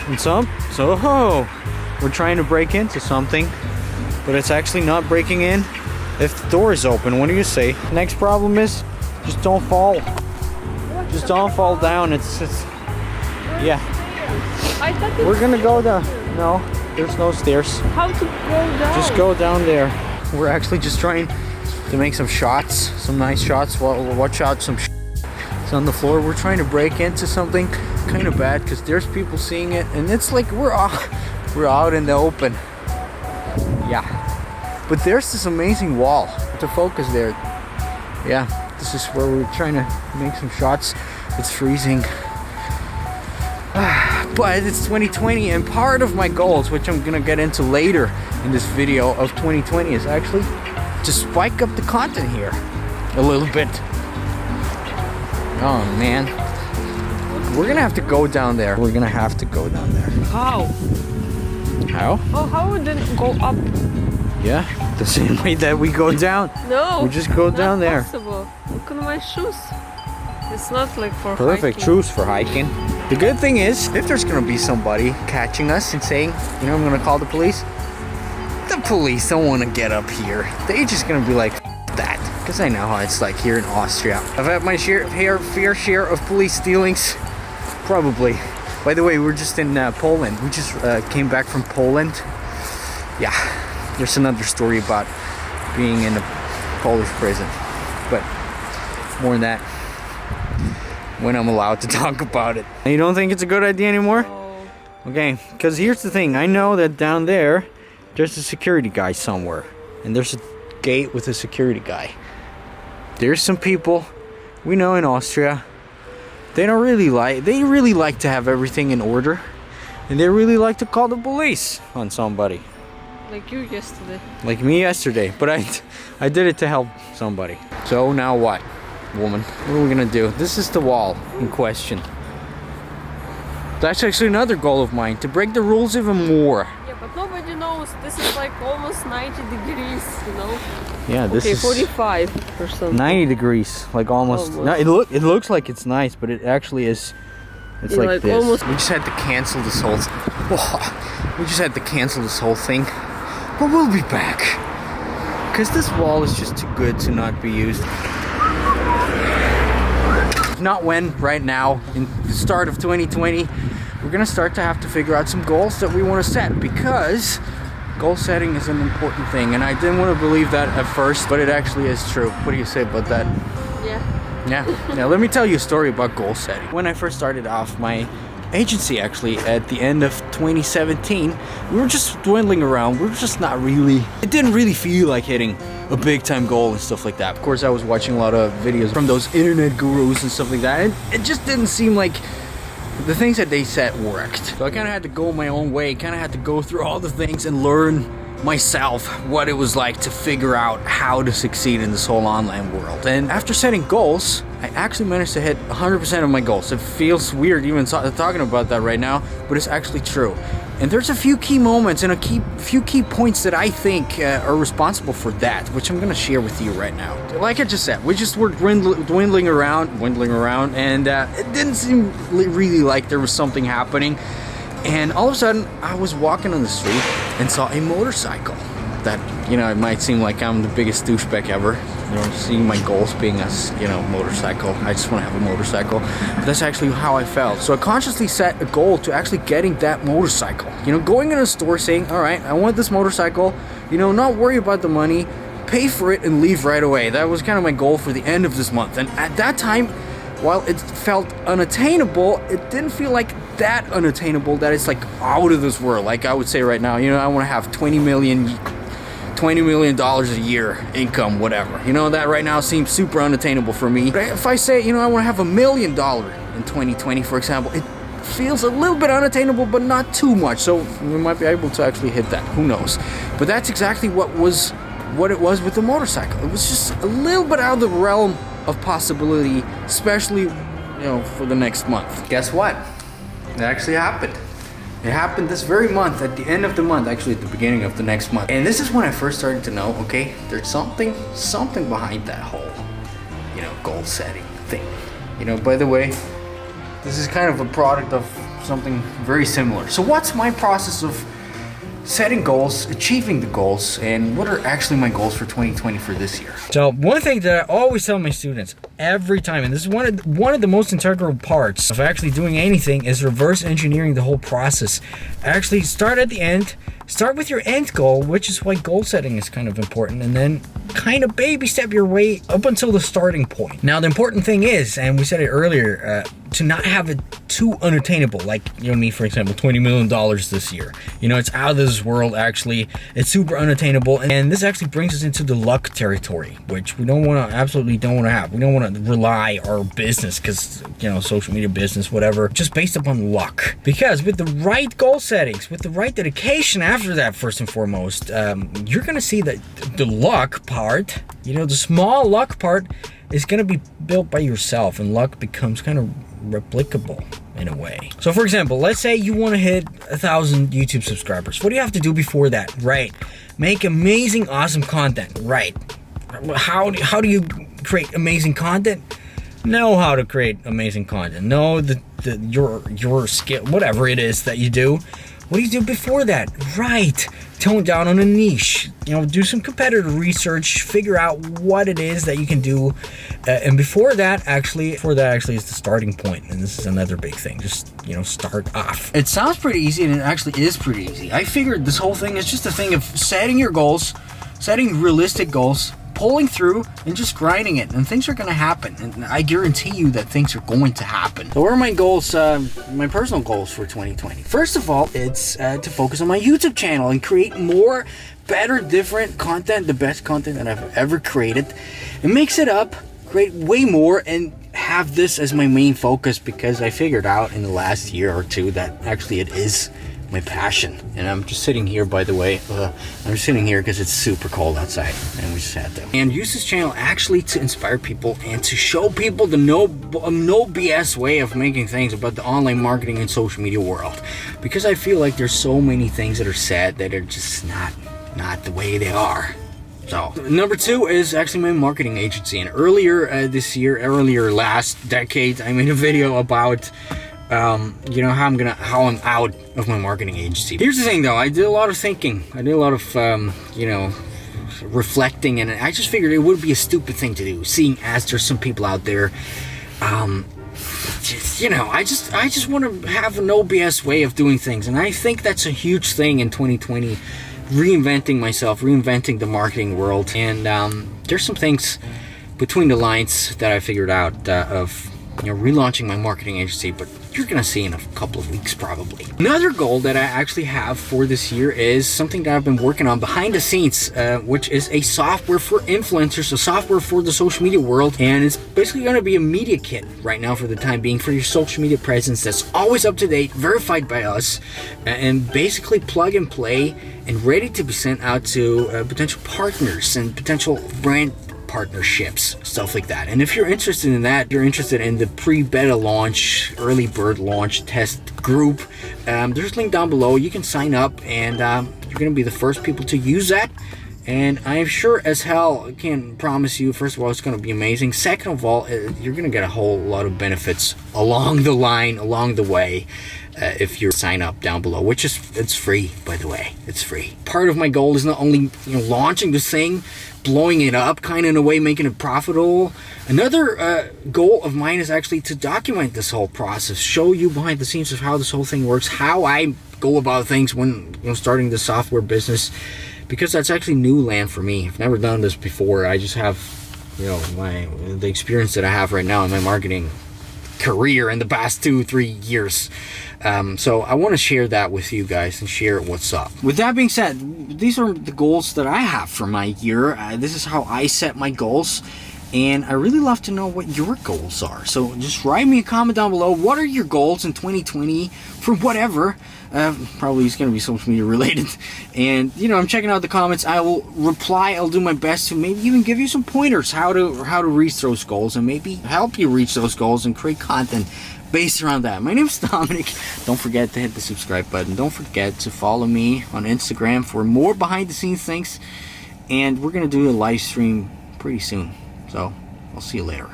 And so we're trying to break into something, but it's actually not breaking in if the door is open. What do you say? Next problem is just don't fall. Just don't fall down. It's yeah. We're gonna go down. No, there's no stairs. How to go down? Just go down there. We're actually just trying to make some shots, some nice shots. Well, watch out, some it's on the floor. We're trying to break into something kind of bad because there's people seeing it, and it's like we're out in the open. Yeah, but there's this amazing wall. To focus there. Yeah, this is where we're trying to make some shots. It's freezing. But it's 2020, and part of my goals, which I'm gonna get into later in this video of 2020, is actually to spike up the content here a little bit. Oh man, we're gonna have to go down there. We're gonna have to go down there. How? How? Oh, how would it go up? Yeah, the same way that we go down. No, we just go down there. Possible. Look at my shoes. It's not like for perfect hiking. shoes for hiking. The good thing is, if there's gonna be somebody catching us and saying, you know, I'm gonna call the police don't want to get up here. They just gonna be like, F that. Because I know how it's like here in Austria. I've had my fair share of police stealings. Probably. By the way, we're just in Poland. We just came back from Poland. Yeah, there's another story about being in a Polish prison. But more than that when I'm allowed to talk about it. You don't think it's a good idea anymore? No. Okay, because here's the thing. I know that down there, there's a security guy somewhere. And there's a gate with a security guy. There's some people we know in Austria. They really like to have everything in order. And they really like to call the police on somebody. Like you yesterday. Like me yesterday. But I did it to help somebody. So now what? Woman, what are we gonna do? This is the wall in question. That's actually another goal of mine, to break the rules even more. Yeah, but nobody knows. This is like almost 90 degrees, you know? Yeah, this is 45 or something. 90 degrees, like almost. No, it looks like it's nice, but it actually is. It's like this. Almost. We just had to cancel this whole. We just had to cancel this whole thing, but we'll be back. Cause this wall is just too good to not be used. Not when, right now, in the start of 2020, we're gonna start to have to figure out some goals that we want to set, because goal setting is an important thing, and I didn't want to believe that at first, but it actually is true. What do you say about that? Yeah, let me tell you a story about goal setting. When I first started off my agency, actually, at the end of 2017, we were just dwindling around. We were just not really, it didn't really feel like hitting a big time goal and stuff like that. Of course, I was watching a lot of videos from those internet gurus and stuff like that, and it just didn't seem like the things that they said worked. So I kind of had to go my own way, kind of had to go through all the things and learn myself what it was like to figure out how to succeed in this whole online world. And after setting goals, I actually managed to hit 100% of my goals. It feels weird even talking about that right now, but it's actually true. And there's a few key moments and a few key points that I think are responsible for that, which I'm gonna share with you right now. Like I just said, we just were dwindling around, and it didn't seem really like there was something happening. And all of a sudden, I was walking on the street and saw a motorcycle. That, you know, it might seem like I'm the biggest douchebag ever. You know, seeing my goals being a, you know, motorcycle. I just want to have a motorcycle. But that's actually how I felt. So I consciously set a goal to actually getting that motorcycle. You know, going in a store saying, all right, I want this motorcycle. You know, not worry about the money. Pay for it and leave right away. That was kind of my goal for the end of this month. And at that time, while it felt unattainable, it didn't feel like that unattainable that it's like out of this world. Like I would say right now, you know, I want to have $20 million a year income, whatever. You know, that right now seems super unattainable for me. But if I say, you know, I want to have $1 million in 2020, for example, it feels a little bit unattainable, but not too much. So we might be able to actually hit that. Who knows? But that's exactly what it was with the motorcycle. It was just a little bit out of the realm of possibility, especially, you know, for the next month. Guess what? It actually happened. It happened this very month, at the end of the month, actually at the beginning of the next month. And this is when I first started to know, okay, there's something behind that whole, you know, goal setting thing. You know, by the way, this is kind of a product of something very similar. So what's my process of setting goals, achieving the goals, and what are actually my goals for 2020 for this year? So one thing that I always tell my students every time, and this is one of the most integral parts of actually doing anything, is reverse engineering the whole process. Actually start at the end, start with your end goal, which is why goal setting is kind of important, and then kind of baby step your way up until the starting point. Now the important thing is, and we said it earlier, to not have it too unattainable. Like, you and me, for example, $20 million this year. You know, it's out of this world, actually. It's super unattainable, and this actually brings us into the luck territory, which we absolutely don't want to have. We don't want to rely our business, because, you know, social media business, whatever, just based upon luck. Because with the right goal settings, with the right dedication after that, first and foremost, you're going to see that the luck part, you know, the small luck part is going to be built by yourself, and luck becomes kind of replicable in a way. So for example, let's say you want to hit 1,000 YouTube subscribers. What do you have to do before that? Right. Make amazing, awesome content. Right. How do you create amazing content? Know how to create amazing content. Know your skill, whatever it is that you do. What do you do before that? Right. Tone down on a niche. You know, do some competitor research. Figure out what it is that you can do. And before that actually is the starting point. And this is another big thing. Just, you know, start off. It sounds pretty easy, and it actually is pretty easy. I figured this whole thing is just a thing of setting your goals, setting realistic goals, pulling through, and just grinding it, and things are going to happen, and I guarantee you that things are going to happen. So what are my goals, my personal goals for 2020? First of all, it's to focus on my YouTube channel and create more, better, different content, the best content that I've ever created, and mix it up, create way more, and have this as my main focus, because I figured out in the last year or two that actually it is my passion. And I'm just sitting here, by the way. I'm sitting here because it's super cold outside, and we just had to. And use this channel actually to inspire people and to show people the no BS way of making things about the online marketing and social media world. Because I feel like there's so many things that are said that are just not the way they are. So, number 2 is actually my marketing agency. And earlier last decade, I made a video about you know, how I'm out of my marketing agency. Here's the thing though, I did a lot of thinking. I did a lot of, you know, reflecting, and I just figured it would be a stupid thing to do, seeing as there's some people out there, you know, I just want to have a no BS way of doing things, and I think that's a huge thing in 2020, reinventing myself, reinventing the marketing world, and there's some things between the lines that I figured out of, you know, relaunching my marketing agency, but you're gonna see in a couple of weeks probably. Another goal that I actually have for this year is something that I've been working on behind the scenes, which is a software for influencers, a software for the social media world, and it's basically gonna be a media kit right now for the time being for your social media presence that's always up to date, verified by us, and basically plug and play and ready to be sent out to potential partners and potential brand partnerships, stuff like that. And if you're interested in that, you're interested in the pre-beta launch, early bird launch test group, there's a link down below. You can sign up, and you're going to be the first people to use that. And I'm sure as hell can promise you, first of all, it's going to be amazing. Second of all, you're going to get a whole lot of benefits along the line, along the way, if you sign up down below, which is, it's free, by the way. It's free. Part of my goal is not only, you know, launching this thing, blowing it up kind of in a way, making it profitable. Another goal of mine is actually to document this whole process, show you behind the scenes of how this whole thing works, how I go about things when, you know, starting the software business, because that's actually new land for me. I've never done this before. I just have, you know, the experience that I have right now in my marketing career in the past 2-3 years. So I want to share that with you guys and share what's up. With that being said, these are the goals that I have for my year. This is how I set my goals, and I really love to know what your goals are. So just write me a comment down below. What are your goals in 2020 for whatever? Probably it's going to be social media related. And, you know, I'm checking out the comments. I will reply. I'll do my best to maybe even give you some pointers how to reach those goals, and maybe help you reach those goals and create content based around that. My name is Dominik. Don't forget to hit the subscribe button. Don't forget to follow me on Instagram for more behind the scenes things. And we're going to do a live stream pretty soon. So I'll see you later.